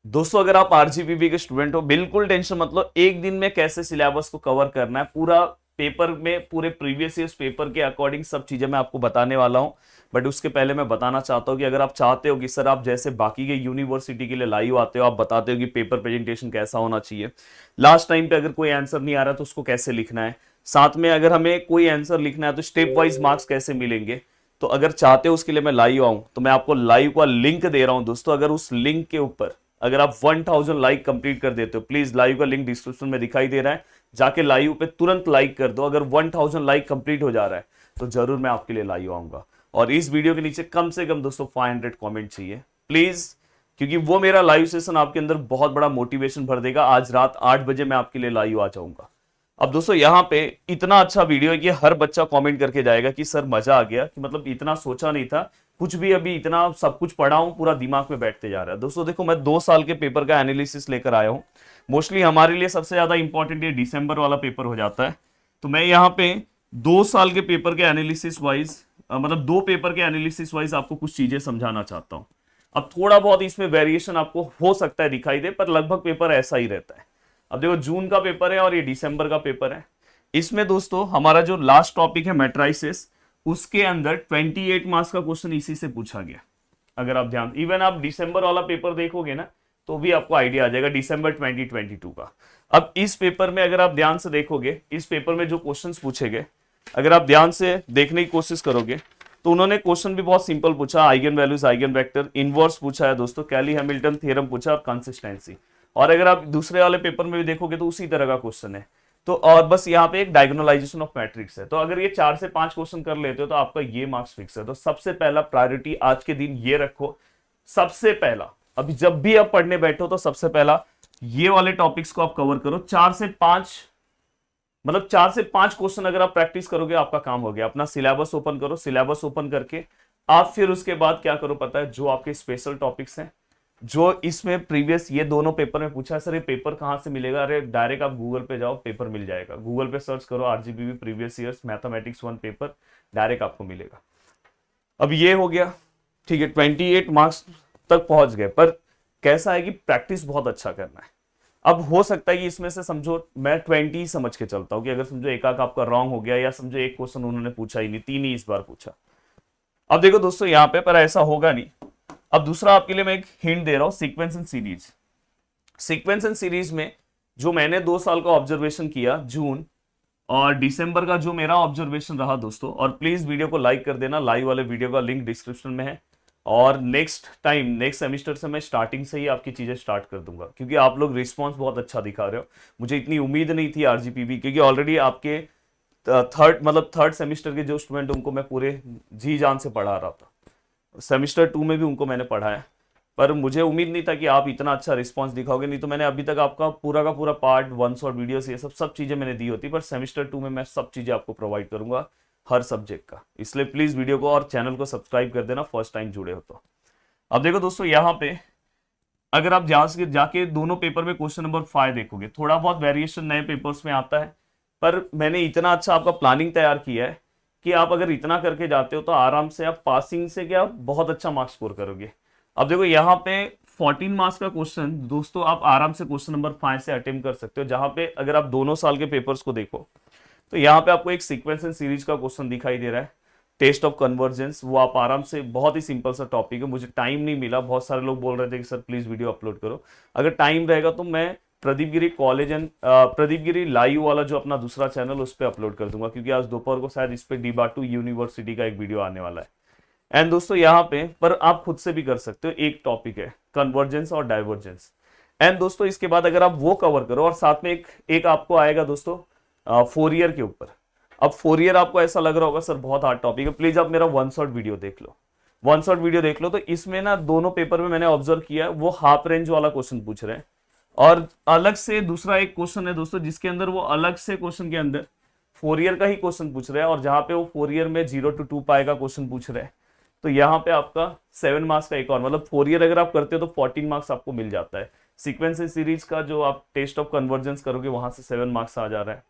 दोस्तों अगर आप आरजीपीवी के स्टूडेंट हो, बिल्कुल टेंशन मत लो। एक दिन में कैसे सिलेबस को कवर करना है पूरा, पेपर में पूरे प्रीवियस ईयर्स पेपर के अकॉर्डिंग सब चीजें मैं आपको बताने वाला हूं। बट उसके पहले मैं बताना चाहता हूं कि अगर आप चाहते हो कि सर आप जैसे बाकी के यूनिवर्सिटी के लिए लाइव आते हो, आप बताते हो कि पेपर प्रेजेंटेशन कैसा होना चाहिए, लास्ट टाइम पे अगर कोई आंसर नहीं आ रहा तो उसको कैसे लिखना है, साथ में अगर हमें कोई आंसर लिखना है तो स्टेप वाइज मार्क्स कैसे मिलेंगे, तो अगर चाहते हो उसके लिए मैं लाइव आऊं तो मैं आपको लाइव का लिंक दे रहा हूं दोस्तों। अगर उस लिंक के ऊपर अगर आप 1000 लाइक कंप्लीट कर देते हो, प्लीज लाइव का लिंक डिस्क्रिप्शन में दिखाई दे रहा है, जाके लाइव पे तुरंत लाइक कर दो। अगर 1000 लाइक कंप्लीट हो जा रहा है तो जरूर मैं आपके लिए लाइव आऊंगा। और इस वीडियो के नीचे कम से कम दोस्तों 500 कमेंट चाहिए प्लीज, क्योंकि वो मेरा लाइव सेशन आपके अंदर बहुत बड़ा मोटिवेशन भर देगा। आज रात 8 बजे मैं आपके लिए लाइव आ जाऊंगा। अब दोस्तों यहाँ पे इतना अच्छा वीडियो है कि हर बच्चा कमेंट करके जाएगा कि सर मजा आ गया, कि मतलब इतना सोचा नहीं था कुछ भी, अभी इतना सब कुछ पढ़ा हूं पूरा दिमाग में बैठते जा रहा है। दोस्तों देखो, मैं 2 साल के पेपर का एनालिसिस लेकर आया हूं। मोस्टली हमारे लिए सबसे ज्यादा इंपॉर्टेंट ये दिसंबर वाला पेपर हो जाता है। तो मैं यहाँ पे 2 साल के पेपर के एनालिसिस वाइज, मतलब 2 पेपर के एनालिसिस वाइज आपको कुछ चीजें समझाना चाहता हूं। अब थोड़ा बहुत इसमें वेरिएशन आपको हो सकता है दिखाई दे, पर लगभग पेपर ऐसा ही रहता है। अब देखो, जून का पेपर है और ये दिसंबर का पेपर है। इसमें दोस्तों हमारा जो लास्ट टॉपिक है मैट्राइसिस, उसके अंदर 28 मार्क्स का क्वेश्चन इसी से पूछा गया। अगर आप ध्यान, इवन आप दिसंबर वाला पेपर देखोगे ना तो भी आपको आइडिया आ जाएगा, दिसंबर 2022 का। अब इस पेपर में अगर आप ध्यान से देखोगे, इस पेपर में जो क्वेश्चंस पूछे गए, अगर आप ध्यान से देखने की कोशिश करोगे तो उन्होंने क्वेश्चन भी बहुत सिंपल पूछा, eigen values, eigen vector, inverse पूछा है दोस्तों, कैली हैमिल्टन थ्योरम पूछा और कंसिस्टेंसी। और अगर आप दूसरे वाले पेपर में भी देखोगे तो उसी तरह का क्वेश्चन है। तो और बस यहाँ पे एक डायगोनलाइजेशन ऑफ मैट्रिक्स है। तो अगर ये 4 से 5 क्वेश्चन कर लेते हो तो आपका ये मार्क्स फिक्स है। तो सबसे पहला प्रायोरिटी आज के दिन ये रखो, सबसे पहला, अभी जब भी आप पढ़ने बैठो तो सबसे पहला ये वाले टॉपिक्स को आप कवर करो। 4 से 5, मतलब 4 से 5 क्वेश्चन अगर आप प्रैक्टिस करोगे आपका काम हो गया। अपना सिलेबस ओपन करो, सिलेबस ओपन करके आप फिर उसके बाद क्या करो पता है, जो आपके स्पेशल टॉपिक्स हैं, जो इसमें प्रीवियस ये दोनों पेपर में पूछा है, सर ये पेपर कहां से मिलेगा, अरे डायरेक्ट आप गूगल पे जाओ, पेपर मिल जाएगा। गूगल पे सर्च करो RGBV previous years mathematics 1 paper, direct आपको मिलेगा। अब ये हो गया, ठीक है, 28 मार्क्स तक पहुंच गए। पर कैसा है कि प्रैक्टिस बहुत अच्छा करना है। अब हो सकता है कि इसमें से समझो मैं 20 समझ के चलता हूं कि अगर समझो एक आध आपका रॉन्ग हो गया, या समझो एक क्वेश्चन उन्होंने पूछा ही नहीं, 3 ही इस बार पूछा। अब देखो दोस्तों यहाँ पे, पर ऐसा होगा नहीं। अब दूसरा आपके लिए मैं एक हिंट दे रहा हूं, sequence and series. Sequence and series में जो मैंने 2 साल का ऑब्जर्वेशन किया, जून और दिसंबर का जो मेरा ऑब्जर्वेशन रहा दोस्तों, और प्लीज वीडियो को लाइक कर देना, लाइव वाले वीडियो का लिंक डिस्क्रिप्शन में है। और नेक्स्ट टाइम, नेक्स्ट सेमेस्टर से मैं स्टार्टिंग से ही आपकी चीजें स्टार्ट कर दूंगा, क्योंकि आप लोग रिस्पांस बहुत अच्छा दिखा रहे हो। मुझे इतनी उम्मीद नहीं थी आरजीपीवी, क्योंकि ऑलरेडी आपके थर्ड सेमेस्टर के जो स्टूडेंट उनको मैं पूरे जी जान से पढ़ा रहा था, सेमेस्टर 2 में भी उनको मैंने पढ़ाया। पर मुझे उम्मीद नहीं था कि आप इतना अच्छा रिस्पांस दिखाओगे, नहीं तो मैंने अभी तक आपका पूरा का पूरा पार्ट 1 शॉट वीडियोस ये सब सब चीजें मैंने दी होती। पर सेमेस्टर 2 में मैं सब चीजें आपको प्रोवाइड करूंगा हर सब्जेक्ट का। इसलिए प्लीज वीडियो को और चैनल को सब्सक्राइब कर देना, फर्स्ट टाइम जुड़े हो तो। अब देखो दोस्तों यहाँ पे, अगर आप जाके दोनों पेपर में क्वेश्चन नंबर 5 देखोगे, थोड़ा बहुत वेरिएशन नए पेपर्स में आता है। पर मैंने इतना अच्छा आपका प्लानिंग तैयार किया है कि आप अगर इतना करके जाते हो तो आराम से आप पासिंग से क्या बहुत अच्छा मार्क्स स्कोर करोगे। अब देखो यहाँ पे 14 मार्क्स का क्वेश्चन दोस्तों आप आराम से क्वेश्चन नंबर 5 से अटेम्प्ट कर सकते हो। जहां पे अगर आप दोनों साल के पेपर्स को देखो तो यहाँ पे आपको एक सीक्वेंस एंड सीरीज का क्वेश्चन दिखाई दे रहा है, टेस्ट ऑफ कन्वर्जेंस। वो आप आराम से, बहुत ही सिंपल सा टॉपिक है, मुझे टाइम नहीं मिला, बहुत सारे लोग बोल रहे थे कि सर प्लीज वीडियो अपलोड करो। अगर टाइम रहेगा तो मैं Pradeep Giri college and Pradeep Giri live वाला जो अपना दूसरा चैनल उस पर अपलोड कर दूंगा, क्योंकि आज दोपहर को शायद इस पे डीबाटू यूनिवर्सिटी का एक वीडियो आने वाला है। एंड दोस्तों यहाँ पे पर आप खुद से भी कर सकते हो, एक टॉपिक है कन्वर्जेंस और डाइवर्जेंस। एंड दोस्तों इसके बाद अगर आप वो कवर करो, और साथ में एक एक आपको आएगा दोस्तों फोरियर के ऊपर। अब फोरियर आपको ऐसा लग रहा होगा सर बहुत हार्ड टॉपिक है, प्लीज आप मेरा 1 शॉट वीडियो देख लो, 1 शॉट वीडियो देख लो। तो इसमें ना दोनों पेपर में मैंने ऑब्जर्व किया वो हाफ रेंज वाला क्वेश्चन पूछ रहे हैं, और अलग से दूसरा एक क्वेश्चन है दोस्तों जिसके अंदर वो अलग से क्वेश्चन के अंदर फोरियर का ही क्वेश्चन पूछ रहे हैं, और जहां पे वो फोरियर में 0 to 2 पाई का क्वेश्चन पूछ रहे हैं। तो यहाँ पे आपका 7 मार्क्स का एक और, मतलब फोरियर अगर आप करते हो तो 14 मार्क्स आपको मिल जाता है। सीक्वेंस सीरीज का जो आप टेस्ट ऑफ कन्वर्जेंस करोगे वहां से 7 मार्क्स आ जा रहा है।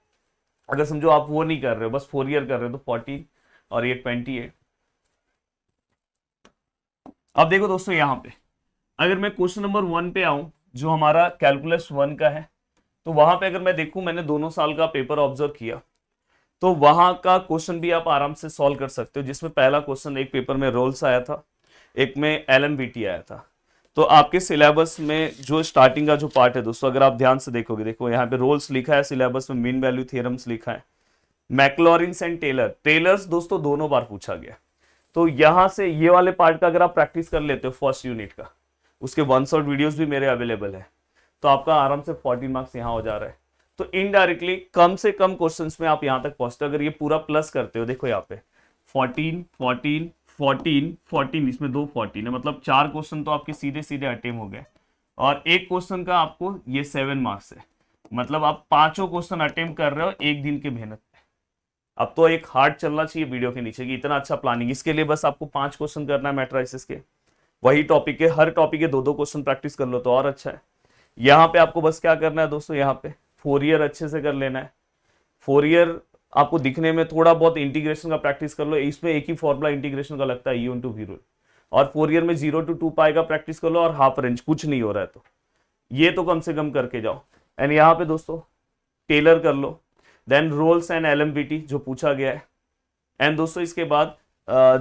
अगर समझो आप वो नहीं कर रहे हो, बस 4 ईयर कर रहे हो, तो 40 और ये 28। अब देखो दोस्तों यहाँ पे, अगर मैं क्वेश्चन नंबर 1 पे आऊं जो हमारा कैलकुलस 1 का है, तो वहां पे अगर मैं देखूं, मैंने दोनों साल का पेपर ऑब्जर्व किया, तो वहां का क्वेश्चन भी आप आराम से सॉल्व कर सकते हो, जिसमें पहला क्वेश्चन एक पेपर में रोल्स आया था, एक में एलएमबीटी आया था। तो आपके सिलेबस में जो स्टार्टिंग का जो पार्ट है दोस्तों, अगर आप ध्यान से देखोगे, देखो यहाँ पे रोल्स लिखा है, सिलेबस में मीन वैल्यू थ्योरम्स लिखा है, मैक्लॉरिन्स एंड टेलर्स दोस्तों दोनों बार पूछा गया। तो यहां से ये वाले पार्ट का अगर आप प्रैक्टिस कर लेते हो फर्स्ट यूनिट का, उसके 1 शॉट वीडियोस भी मेरे अवेलेबल है, तो आपका आराम से 14 मार्क्स यहां हो जा रहा है। तो इनडायरेक्टली कम से कम क्वेश्चंस में आप यहां तक पहुंचते हो। अगर ये पूरा प्लस करते हो, देखो यहाँ पे 14 14 14 14, इसमें 2 14 है, मतलब 4 क्वेश्चन तो आपके सीधे सीधे अटेम्प्ट हो गए, और एक क्वेश्चन का आपको ये 7 मार्क्स है, मतलब आप 5 क्वेश्चन अटेम्प्ट कर रहे हो एक दिन की मेहनत पे। अब तो एक हार्ट चलना चाहिए वीडियो के नीचे कि इतना अच्छा प्लानिंग। इसके लिए बस आपको 5 क्वेश्चन करना है मैट्रिसेस के, वही टॉपिक के, हर टॉपिक के 2-2 क्वेश्चन प्रैक्टिस कर लो तो और अच्छा है। यहाँ पे आपको बस क्या करना है दोस्तों, यहाँ पे फोरियर अच्छे से कर लेना है। फोरियर आपको दिखने में थोड़ा बहुत इंटीग्रेशन का प्रैक्टिस कर लो, इसमें एक ही फॉर्मूला इंटीग्रेशन का लगता है, E/V रूल, और फोरियर में 0 to 2 पाई का प्रैक्टिस कर लो, और हाफ रेंज कुछ नहीं हो रहा है तो ये तो कम से कम करके जाओ। एंड यहाँ पे दोस्तों टेलर कर लो, देन रोल्स एंड एलएमबीटी जो पूछा गया है। एंड दोस्तों इसके बाद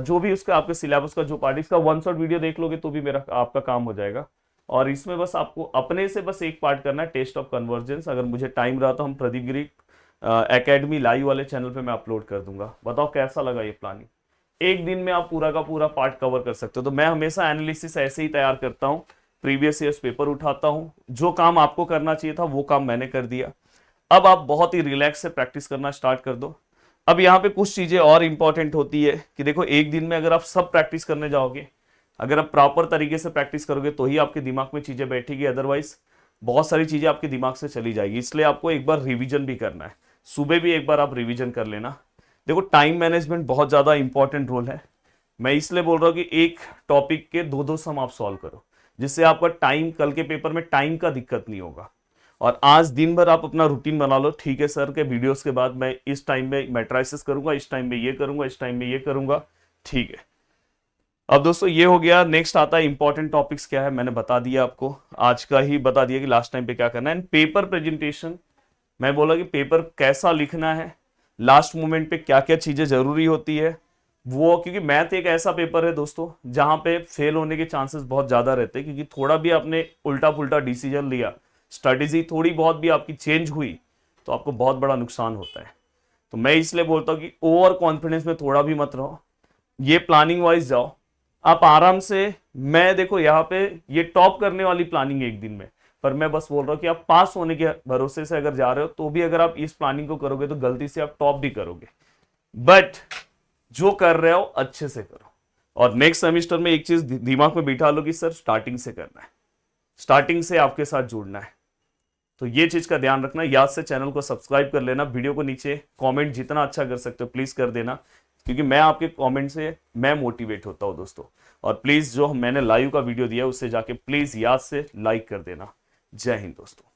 जो भी उसका आपके सिलेबस का जो पार्ट, इसका 1 शॉट वीडियो देख लोगे तो भी मेरा आपका काम हो जाएगा। और इसमें बस आपको अपने से बस एक पार्ट करना है, टेस्ट ऑफ कन्वर्जेंस। अगर मुझे टाइम रहा तो हम प्रदीप गिरी एकेडमी लाइव वाले चैनल पे मैं अपलोड कर दूंगा। बताओ कैसा लगा ये प्लानिंग, एक दिन में आप पूरा का पूरा पार्ट कवर कर सकते हो। तो मैं हमेशा एनालिसिस ऐसे ही तैयार करता हूँ, प्रीवियस ईयर्स पेपर उठाता हूँ, जो काम आपको करना चाहिए था वो काम मैंने कर दिया। अब आप बहुत ही रिलैक्स से प्रैक्टिस करना स्टार्ट कर दो। अब यहाँ पे कुछ चीजें और इंपॉर्टेंट होती है कि देखो, एक दिन में अगर आप सब प्रैक्टिस करने जाओगे, अगर आप प्रॉपर तरीके से प्रैक्टिस करोगे तो ही आपके दिमाग में चीजें बैठेगी, अदरवाइज बहुत सारी चीजें आपके दिमाग से चली जाएगी। इसलिए आपको एक बार रिवीजन भी करना है, सुबह भी एक बार आप रिवीजन कर लेना। देखो टाइम मैनेजमेंट बहुत ज्यादा इंपॉर्टेंट रोल है। मैं इसलिए बोल रहा हूँ कि एक टॉपिक के 2-2 सम आप सॉल्व करो, जिससे आपका टाइम, कल के पेपर में टाइम का दिक्कत नहीं होगा। और आज दिन भर आप अपना रूटीन बना लो, ठीक है सर के वीडियोस के बाद मैं इस टाइम में मैट्रिसेस करूंगा, इस टाइम में ये करूंगा, इस टाइम में ये करूंगा, ठीक है। अब दोस्तों ये हो गया। नेक्स्ट आता है इंपॉर्टेंट टॉपिक्स क्या है, मैंने बता दिया आपको, आज का ही बता दिया कि लास्ट टाइम पे क्या करना है। एंड पेपर प्रेजेंटेशन, मैं बोला कि पेपर कैसा लिखना है, लास्ट मोमेंट पे क्या क्या चीजें जरूरी होती है वो, क्योंकि मैथ एक ऐसा पेपर है दोस्तों जहां पे फेल होने के चांसेस बहुत ज्यादा रहते हैं, क्योंकि थोड़ा भी आपने उल्टा पुल्टा डिसीजन लिया, स्ट्रेटेजी थोड़ी बहुत भी आपकी चेंज हुई, तो आपको बहुत बड़ा नुकसान होता है। तो मैं इसलिए बोलता हूँ कि ओवर कॉन्फिडेंस में थोड़ा भी मत रहो, ये प्लानिंग वाइज जाओ आप आराम से। मैं देखो यहाँ पे ये टॉप करने वाली प्लानिंग है एक दिन में, पर मैं बस बोल रहा हूँ कि आप पास होने के भरोसे से अगर जा रहे हो तो भी अगर आप इस प्लानिंग को करोगे तो गलती से आप टॉप भी करोगे, बट जो कर रहे हो अच्छे से करो। और नेक्स्ट सेमेस्टर में एक चीज दिमाग में बिठा लो कि सर स्टार्टिंग से करना है, स्टार्टिंग से आपके साथ जुड़ना है। तो ये चीज का ध्यान रखना, याद से चैनल को सब्सक्राइब कर लेना, वीडियो को नीचे कमेंट जितना अच्छा कर सकते हो प्लीज कर देना, क्योंकि मैं आपके कमेंट से मैं मोटिवेट होता हूं दोस्तों। और प्लीज जो मैंने लाइव का वीडियो दिया उससे जाके प्लीज याद से लाइक कर देना। जय हिंद दोस्तों।